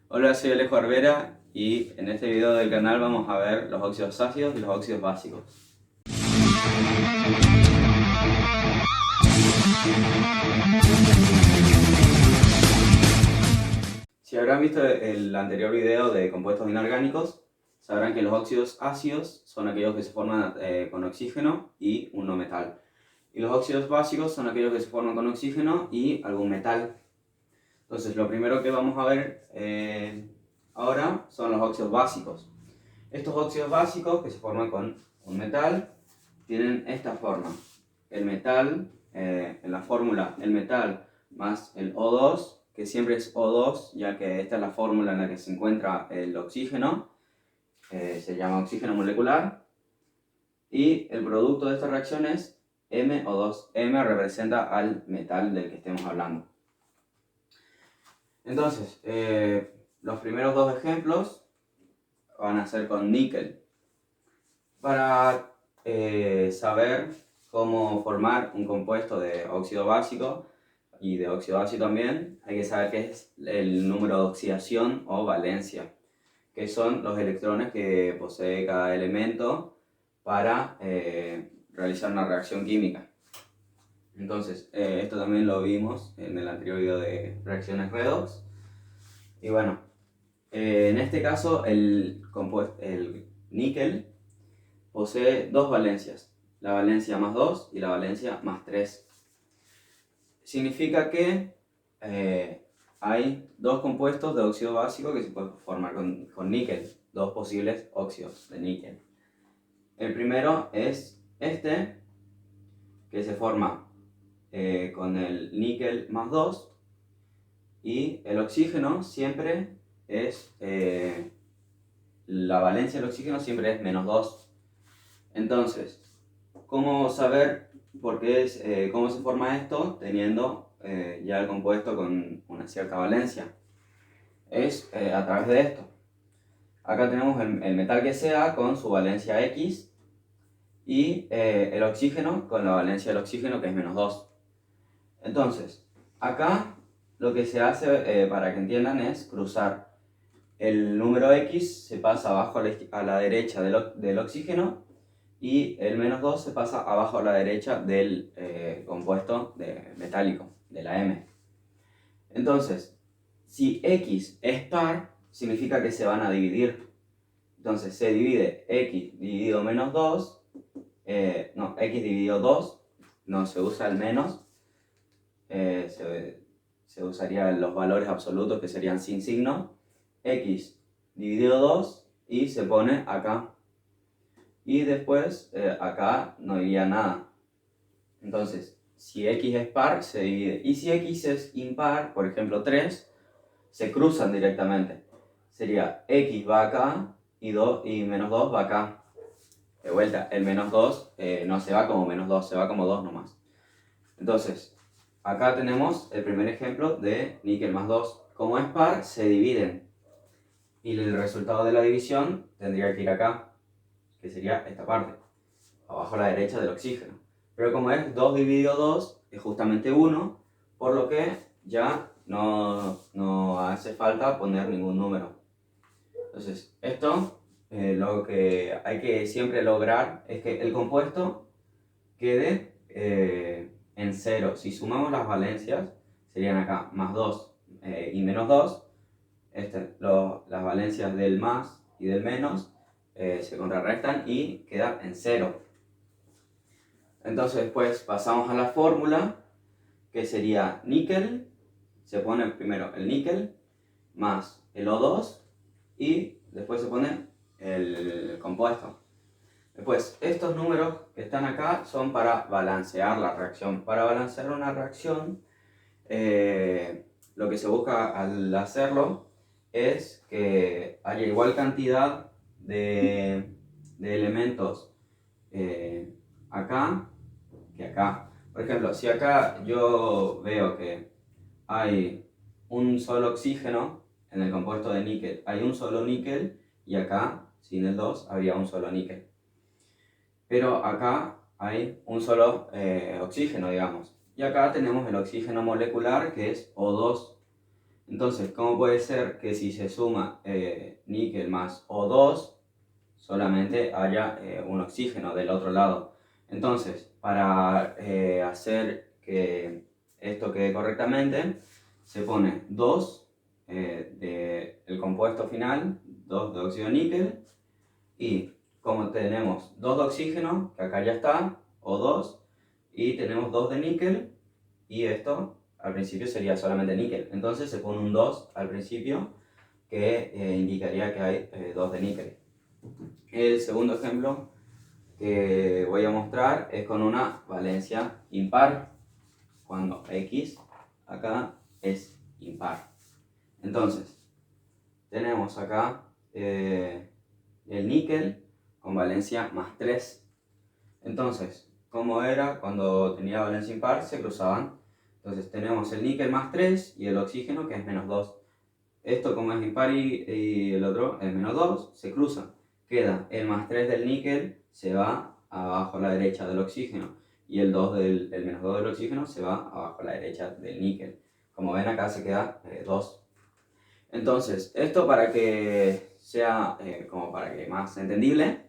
Hola, soy Alejo Arbera y en este video del canal vamos a ver los óxidos ácidos y los óxidos básicos. Si habrán visto el anterior video de compuestos inorgánicos, sabrán que los óxidos ácidos son aquellos que se forman con oxígeno y un no metal. Y los óxidos básicos son aquellos que se forman con oxígeno y algún metal. Entonces, lo primero que vamos a ver ahora son los óxidos básicos. Estos óxidos básicos que se forman con un metal tienen esta forma. El metal, en la fórmula, el metal más el O2, que siempre es O2, ya que esta es la fórmula en la que se encuentra el oxígeno, se llama oxígeno molecular, y el producto de esta reacción es MO2. M representa al metal del que estemos hablando. Entonces, los primeros dos ejemplos van a ser con níquel. Para saber cómo formar un compuesto de óxido básico y de óxido ácido también, hay que saber qué es el número de oxidación o valencia, que son los electrones que posee cada elemento para realizar una reacción química. Entonces, esto también lo vimos en el anterior video de reacciones redox. Y bueno, en este caso el níquel posee dos valencias, la valencia más 2 y la valencia más 3. Significa que hay dos compuestos de óxido básico que se pueden formar con níquel, dos posibles óxidos de níquel. El primero es este, que se forma con el níquel más 2, y el oxígeno siempre es, la valencia del oxígeno siempre es menos 2. Entonces, ¿cómo saber cómo se forma esto teniendo ya el compuesto con una cierta valencia? Es a través de esto. Acá tenemos el metal que sea con su valencia X y el oxígeno con la valencia del oxígeno, que es menos 2. Entonces, acá lo que se hace, para que entiendan, es cruzar. El número X se pasa abajo a la derecha del oxígeno, y el menos 2 se pasa abajo a la derecha del compuesto metálico, de la M. Entonces, si X es par, significa que se van a dividir. Entonces se divide X dividido menos 2, X dividido 2, no se usa el menos, se usarían los valores absolutos, que serían sin signo, X dividido 2, y se pone acá. Y después acá no iría nada. Entonces, si X es par, se divide. Y si X es impar, por ejemplo 3, se cruzan directamente. Sería X va acá y menos 2 va acá. De vuelta, el menos 2 no se va como menos 2, se va como 2 nomás. Entonces, acá tenemos el primer ejemplo de níquel más 2. Como es par, se dividen. Y el resultado de la división tendría que ir acá, que sería esta parte, abajo a la derecha del oxígeno. Pero como es 2 dividido 2, es justamente 1, por lo que ya no hace falta poner ningún número. Entonces, esto, lo que hay que siempre lograr es que el compuesto quede en 0. Si sumamos las valencias, serían acá más 2 y menos 2. Las valencias del más y del menos se contrarrestan y queda en 0. Entonces después pasamos a la fórmula, que sería níquel, se pone primero el níquel más el O2 y después se pone el compuesto. Después, estos números que están acá son para balancear la reacción. Para balancear una reacción, lo que se busca al hacerlo es que haya igual cantidad de elementos acá que acá. Por ejemplo, si acá yo veo que hay un solo oxígeno en el compuesto de níquel, hay un solo níquel, y acá, sin el 2, habría un solo níquel. Pero acá hay un solo oxígeno, digamos. Y acá tenemos el oxígeno molecular, que es O2. Entonces, ¿cómo puede ser que si se suma níquel más O2, solamente haya un oxígeno del otro lado? Entonces, para hacer que esto quede correctamente, se pone 2 del compuesto final, 2 de óxido de níquel, y como tenemos 2 de oxígeno, que acá ya está, O2, y tenemos 2 de níquel, y esto al principio sería solamente níquel. Entonces se pone un 2 al principio, que indicaría que hay 2 de níquel. El segundo ejemplo que voy a mostrar es con una valencia impar, cuando X acá es impar. Entonces, tenemos acá el níquel con valencia más 3. Entonces, ¿cómo era cuando tenía valencia impar? Se cruzaban. Entonces tenemos el níquel más 3 y el oxígeno que es menos 2. Esto como es impar y el otro es menos 2, se cruzan. Queda el más 3 del níquel, se va abajo a la derecha del oxígeno. Y el menos 2 del oxígeno se va abajo a la derecha del níquel. Como ven acá se queda 2. Entonces, esto para que sea como para que más entendible,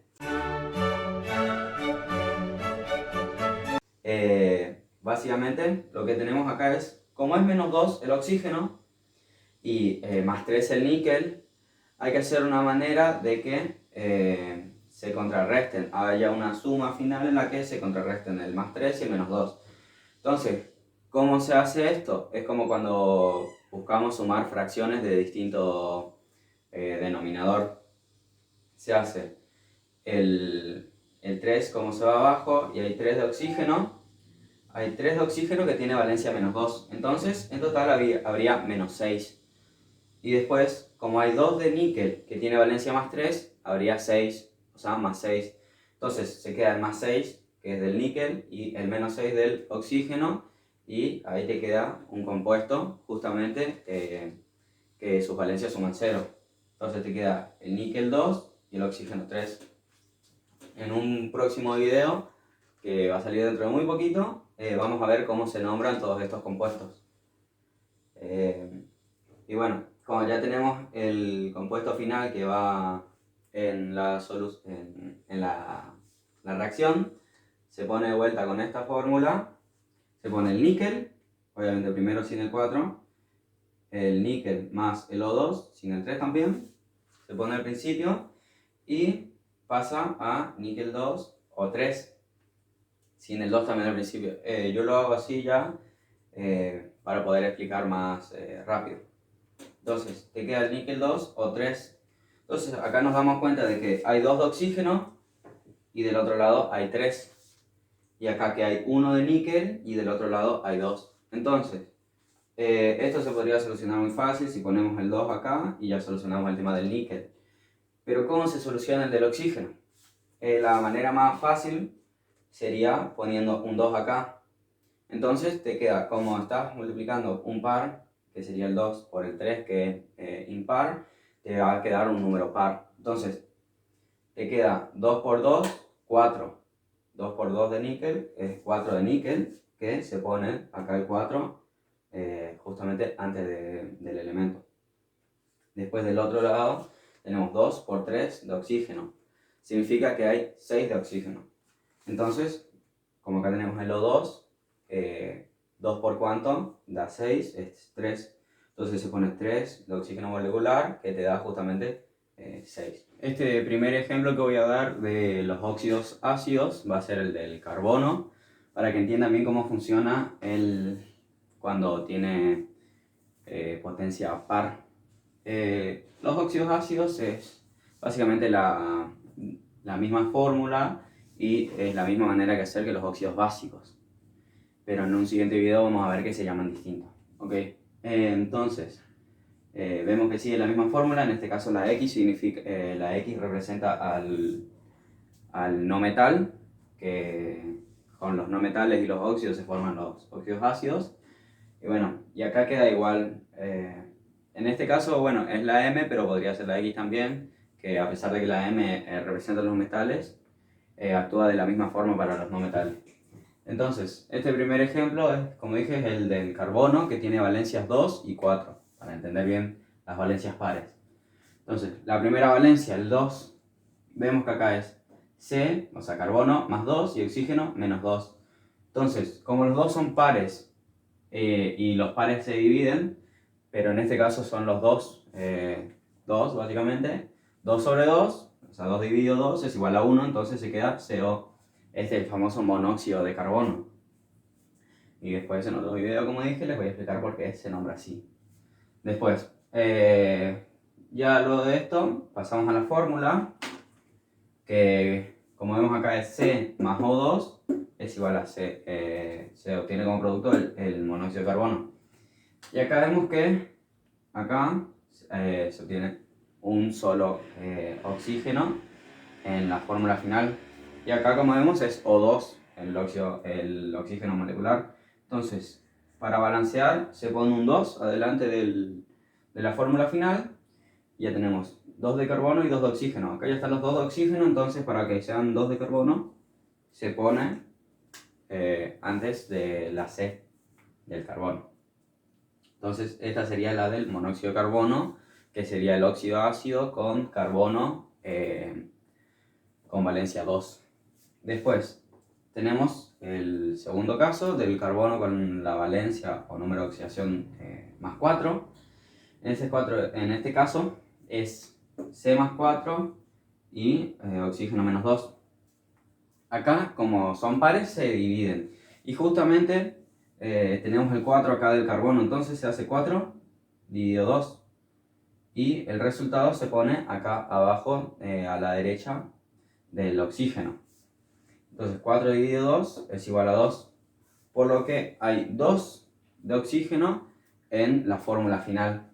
básicamente lo que tenemos acá es, como es menos 2 el oxígeno y más 3 el níquel, hay que hacer una manera de que se contrarresten, haya una suma final en la que se contrarresten el más 3 y el menos 2. Entonces, ¿cómo se hace esto? Es como cuando buscamos sumar fracciones de distinto denominador. Se hace el 3 como se va abajo y hay 3 de oxígeno. Hay 3 de oxígeno que tiene valencia menos 2. Entonces, en total habría menos 6. Y después, como hay 2 de níquel que tiene valencia más 3, habría 6, o sea, más 6. Entonces se queda el más 6, que es del níquel, y el menos 6 del oxígeno, y ahí te queda un compuesto, justamente, que sus valencias suman 0. Entonces te queda el níquel 2 y el oxígeno 3. En un próximo video, que va a salir dentro de muy poquito, vamos a ver cómo se nombran todos estos compuestos. Y bueno, como ya tenemos el compuesto final que va en la reacción, se pone de vuelta con esta fórmula, se pone el níquel, obviamente primero sin el 4, el níquel más el O2, sin el 3 también, se pone al principio y pasa a níquel 2 o 3, sin el 2 también al principio. Yo lo hago así ya para poder explicar más rápido. Entonces, te queda el níquel 2 o 3. Entonces, acá nos damos cuenta de que hay 2 de oxígeno y del otro lado hay 3. Y acá que hay 1 de níquel y del otro lado hay 2. Entonces, esto se podría solucionar muy fácil si ponemos el 2 acá y ya solucionamos el tema del níquel. Pero ¿cómo se soluciona el del oxígeno? La manera más fácil sería poniendo un 2 acá. Entonces te queda, como estás multiplicando un par, que sería el 2 por el 3, que es impar, te va a quedar un número par. Entonces, te queda 2 por 2, 4. 2 por 2 de níquel es 4 de níquel, que se pone acá el 4 justamente antes del elemento. Después del otro lado tenemos 2 por 3 de oxígeno. Significa que hay 6 de oxígeno. Entonces, como acá tenemos el O2, 2 por cuánto da 6, es 3. Entonces se pone 3 de oxígeno molecular, que te da justamente 6. Este primer ejemplo que voy a dar de los óxidos ácidos va a ser el del carbono, para que entiendan bien cómo funciona cuando tiene potencia par. Los óxidos ácidos es básicamente la misma fórmula y es la misma manera que hacer que los óxidos básicos. Pero en un siguiente video vamos a ver que se llaman distintos. ¿Okay? Entonces, vemos que sigue la misma fórmula, en este caso la X significa, la X representa al no metal, que con los no metales y los óxidos se forman los óxidos ácidos. Y bueno, y acá queda igual, en este caso, bueno, es la M, pero podría ser la X también, que a pesar de que la M representa los metales, actúa de la misma forma para los no metales. Entonces, este primer ejemplo, como dije, es el del carbono, que tiene valencias 2 y 4. para entender bien las valencias pares. Entonces, la primera valencia, el 2, vemos que acá es C, o sea, carbono más 2 y oxígeno menos 2. Entonces, como los dos son pares y los pares se dividen, pero en este caso son los 2 básicamente, 2 sobre 2, o sea, 2 dividido 2 es igual a 1, entonces se queda CO. Este es el famoso monóxido de carbono. Y después en otro video, como dije, les voy a explicar por qué se nombra así. Después, ya luego de esto, pasamos a la fórmula, que como vemos acá es C más O2 es igual a C, se obtiene como producto el monóxido de carbono. Y acá vemos que acá se obtiene un solo oxígeno en la fórmula final. Y acá, como vemos, es O2, el oxígeno molecular. Entonces, para balancear, se pone un 2 adelante de la fórmula final. Y ya tenemos 2 de carbono y 2 de oxígeno. Acá ya están los 2 de oxígeno, entonces para que sean 2 de carbono, se pone antes de la C del carbono. Entonces, esta sería la del monóxido de carbono, que sería el óxido ácido con carbono con valencia 2. Después, tenemos el segundo caso del carbono con la valencia o número de oxidación más 4. En este caso es C más 4 y oxígeno menos 2. Acá, como son pares, se dividen. Y justamente tenemos el 4 acá del carbono, entonces se hace 4 dividido 2. Y el resultado se pone acá abajo a la derecha del oxígeno. Entonces 4 dividido 2 es igual a 2. Por lo que hay 2 de oxígeno en la fórmula final.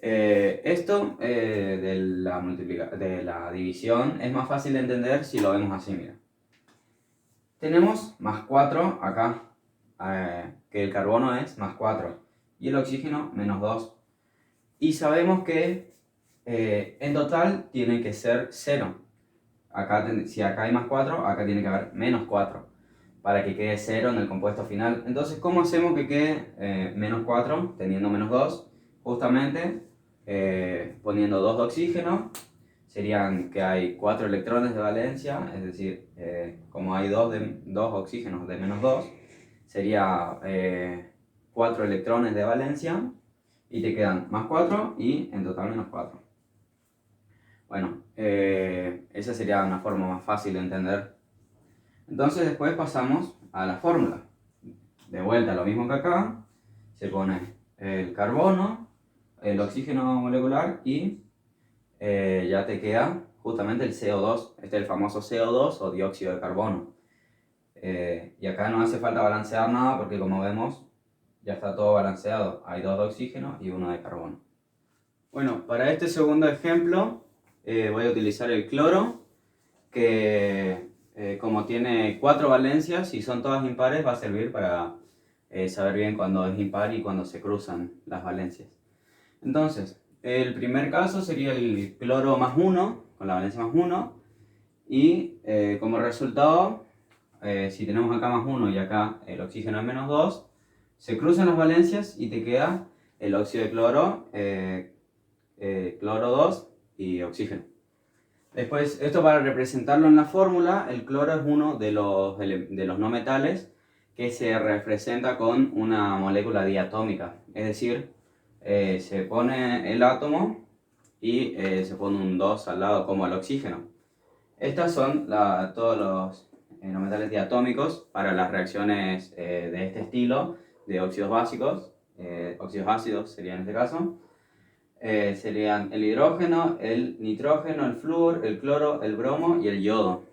Esto de la división es más fácil de entender si lo vemos así, mira. Tenemos más 4 acá, que el carbono es más 4 y el oxígeno menos 2. Y sabemos que en total tiene que ser 0. Si acá hay más 4, acá tiene que haber menos 4 para que quede 0 en el compuesto final. Entonces, ¿cómo hacemos que quede menos 4 teniendo menos 2? Justamente poniendo 2 de oxígeno, serían que hay 4 electrones de valencia, es decir, como hay 2 oxígenos de menos 2, sería 4 electrones de valencia y te quedan más 4 y en total menos 4. Bueno, esa sería una forma más fácil de entender. Entonces después pasamos a la fórmula. De vuelta, lo mismo que acá, se pone el carbono, el oxígeno molecular y ya te queda justamente el CO2. Este es el famoso CO2 o dióxido de carbono. Y acá no hace falta balancear nada porque, como vemos, ya está todo balanceado. Hay 2 de oxígeno y 1 de carbono. Bueno, para este segundo ejemplo voy a utilizar el cloro, que como tiene 4 valencias y son todas impares, va a servir para saber bien cuándo es impar y cuándo se cruzan las valencias. Entonces, el primer caso sería el cloro más 1, con la valencia más 1, y como resultado, si tenemos acá más 1 y acá el oxígeno es menos 2, se cruzan las valencias y te queda el óxido de cloro, cloro 2 y oxígeno. Después, esto para representarlo en la fórmula, el cloro es uno de los no metales que se representa con una molécula diatómica, es decir, se pone el átomo y se pone un 2 al lado como el oxígeno. Estas son todos los no metales diatómicos para las reacciones de este estilo de óxidos básicos, óxidos ácidos sería en este caso. Serían el hidrógeno, el nitrógeno, el flúor, el cloro, el bromo y el yodo.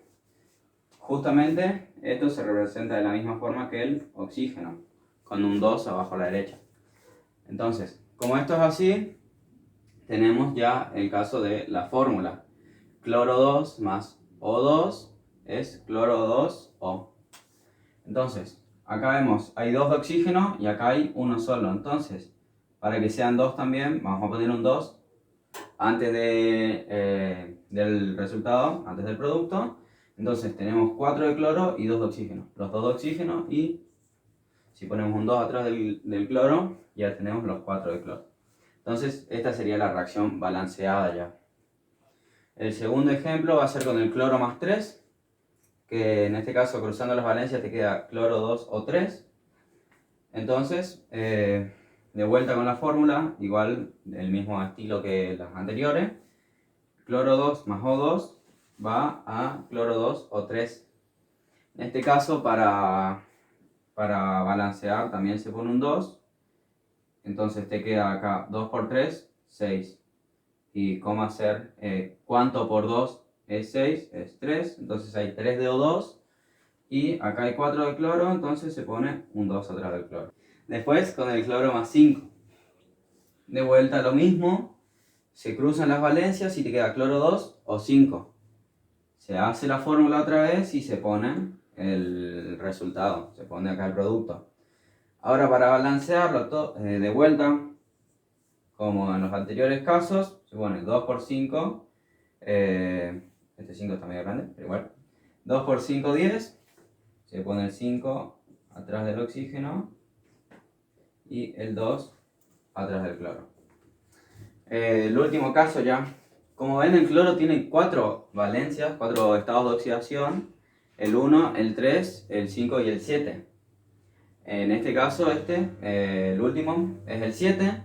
Justamente esto se representa de la misma forma que el oxígeno, con un 2 abajo a la derecha. Entonces, como esto es así, tenemos ya el caso de la fórmula. Cloro 2 más O2 es cloro 2O. Entonces, acá vemos, hay 2 de oxígeno y acá hay uno solo. Entonces, para que sean 2 también, vamos a poner un 2 antes del resultado, antes del producto. Entonces tenemos 4 de cloro y 2 de oxígeno. Los 2 de oxígeno y si ponemos un 2 atrás del cloro, ya tenemos los 4 de cloro. Entonces esta sería la reacción balanceada ya. El segundo ejemplo va a ser con el cloro más 3, que en este caso cruzando las valencias te queda cloro 2 o 3. Entonces, de vuelta con la fórmula, igual del mismo estilo que las anteriores, cloro 2 más O2 va a cloro 2 o 3. En este caso, para balancear también se pone un 2. Entonces te queda acá 2 por 3, 6. Y cómo hacer, cuánto por 2 es 6, es 3. Entonces hay 3 de O2. Y acá hay 4 de cloro, entonces se pone un 2 atrás del cloro. Después con el cloro más 5. De vuelta lo mismo. Se cruzan las valencias y te queda cloro 2 o 5. Se hace la fórmula otra vez y se pone el resultado. Se pone acá el producto. Ahora para balancearlo de vuelta, como en los anteriores casos, se pone 2 por 5. Este 5 está medio grande, pero igual. 2 por 5, 10. Se pone el 5 atrás del oxígeno y el 2 atrás del cloro. El último caso ya. Como ven, el cloro tiene 4 valencias, 4 estados de oxidación. El 1, el 3, el 5 y el 7. En este caso, el último, es el 7.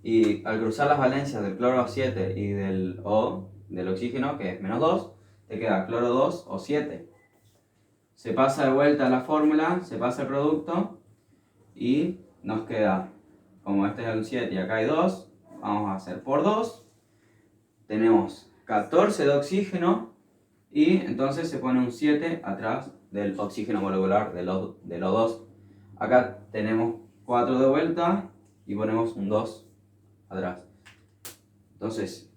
Y al cruzar las valencias del cloro 7 y del oxígeno, que es menos 2, te queda cloro 2 o 7. Se pasa de vuelta a la fórmula, se pasa el producto y nos queda, como este es el 7 y acá hay 2, vamos a hacer por 2. Tenemos 14 de oxígeno y entonces se pone un 7 atrás del oxígeno molecular del O2. Acá tenemos 4 de vuelta y ponemos un 2 atrás. Entonces,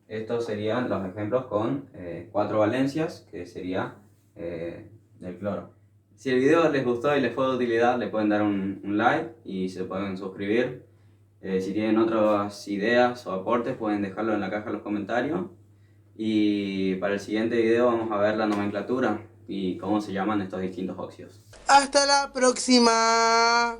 estos serían los ejemplos con 4 valencias, que sería del cloro. Si el video les gustó y les fue de utilidad, le pueden dar un like y se pueden suscribir. Si tienen otras ideas o aportes, pueden dejarlo en la caja de los comentarios. Y para el siguiente video vamos a ver la nomenclatura y cómo se llaman estos distintos óxidos. ¡Hasta la próxima!